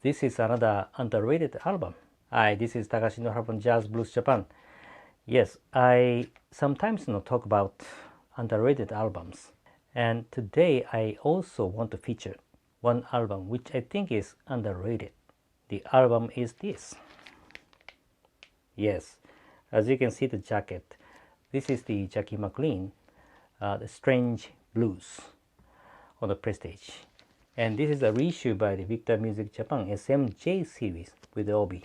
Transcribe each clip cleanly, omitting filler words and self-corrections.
This is another underrated album. Hi, this is Takashi Nohara from Jazz Blues Japan. Yes, I sometimes talk about underrated albums. And today I also want to feature one album which I think is underrated. The album is this. Yes, as you can see the jacket, this is the Jackie McLean, the Strange Blues on the Prestige. And this is a reissue by the Victor Music Japan SMJ series with the Obi.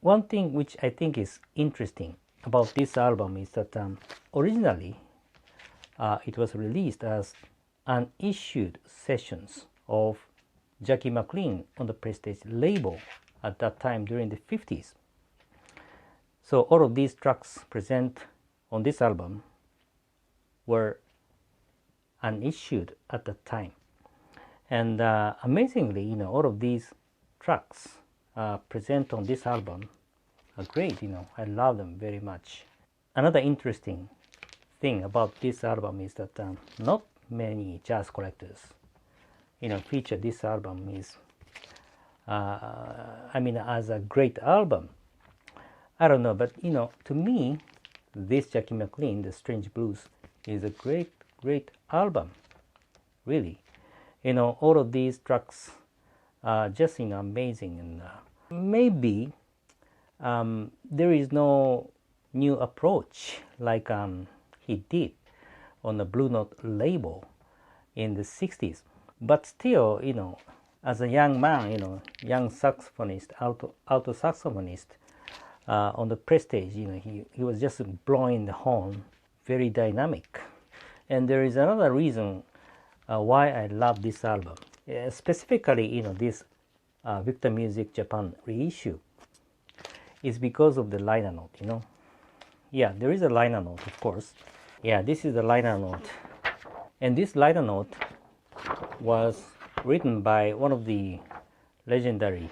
One thing which I think is interesting about this album is that originally it was released as unissued sessions of Jackie McLean on the Prestige label at that time during the 50s. So all of these tracks present on this album were unissued at the time. And amazingly, all of these tracks present on this album are great. I love them very much. Another interesting thing about this album is that not many jazz collectors feature this album is as a great album. I don't know, but to me this Jackie McLean, the Strange Blues, is a great album, really. All of these tracks are just amazing, and maybe there is no new approach like he did on the Blue Note label in the 60s, but still, as a young man, young saxophonist, alto saxophonist on the Prestige, he was just blowing the horn, very dynamic. And there is another reason why I love this album, specifically this Victor Music Japan reissue, is because of the liner note. Yeah, there is a liner note, of course. Yeah, this is the liner note, and this liner note was written by one of the legendary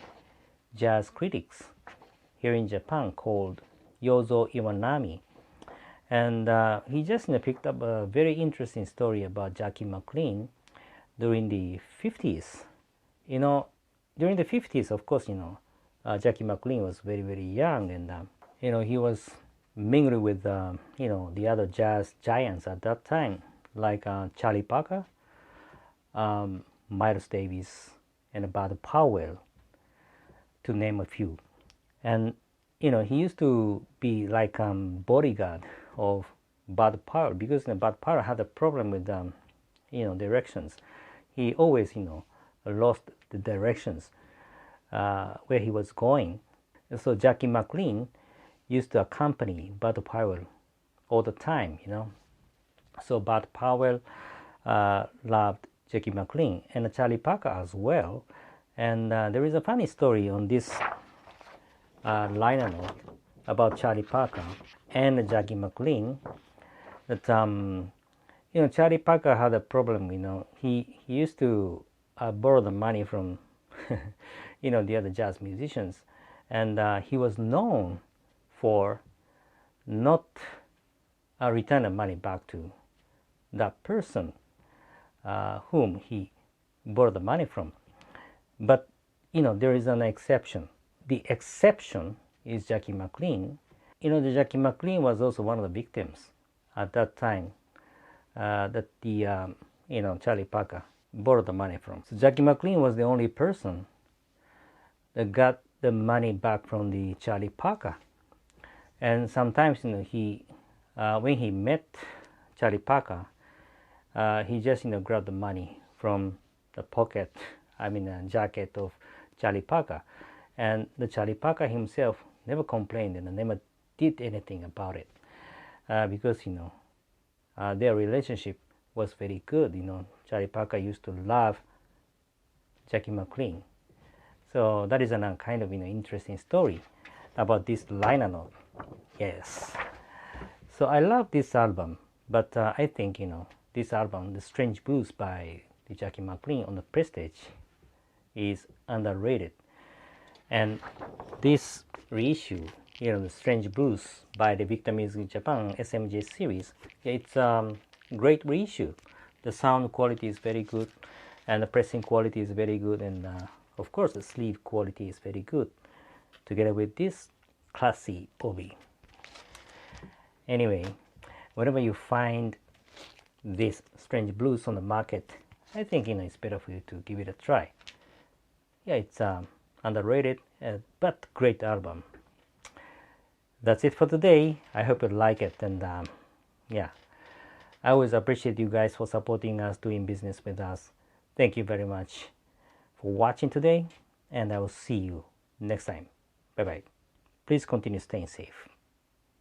jazz critics here in Japan called Yozo Iwanami. And he just picked up a very interesting story about Jackie McLean during the 50s. During the 50s, of course, Jackie McLean was very young, and he was mingling with the other jazz giants at that time, like Charlie Parker, Miles Davis, and Bud Powell, to name a few. And he used to be like bodyguard of Bud Powell, because Bud Powell had a problem with directions. He always lost the directions where he was going. And so Jackie McLean used to accompany Bud Powell all the time. So Bud Powell loved Jackie McLean and Charlie Parker as well. And there is a funny story on this liner note about Charlie Parker and Jackie McLean, that Charlie Parker had a problem. He used to borrow the money from the other jazz musicians, and he was known for not return the money back to that person whom he borrowed the money from. But there is an exception. The exception is Jackie McLean. The Jackie McLean was also one of the victims at that time that the Charlie Parker borrowed the money from. So Jackie McLean was the only person that got the money back from the Charlie Parker. And sometimes he when he met Charlie Parker, he just grabbed the money from the pocket, jacket of Charlie Parker. And the Charlie Parker himself never complained and never did anything about it, because their relationship was very good. Charlie Parker used to love Jackie McLean. So that is a kind of interesting story about this liner note. Yes. So I love this album, but I think this album, The Strange Blues by the Jackie McLean on the Prestige, is underrated. And this reissue, The Strange Blues by the Victor Music Japan SMJ series, it's a great reissue. The sound quality is very good, and the pressing quality is very good, and of course the sleeve quality is very good together with this classy obi. Anyway, whenever you find this Strange Blues on the market, I think it's better for you to give it a try. Yeah, it's underrated, but great album. That's it for today. I hope you like it, and yeah, I always appreciate you guys for supporting us, doing business with us. Thank you very much for watching today, and I will see you next time. Bye bye. Please continue staying safe.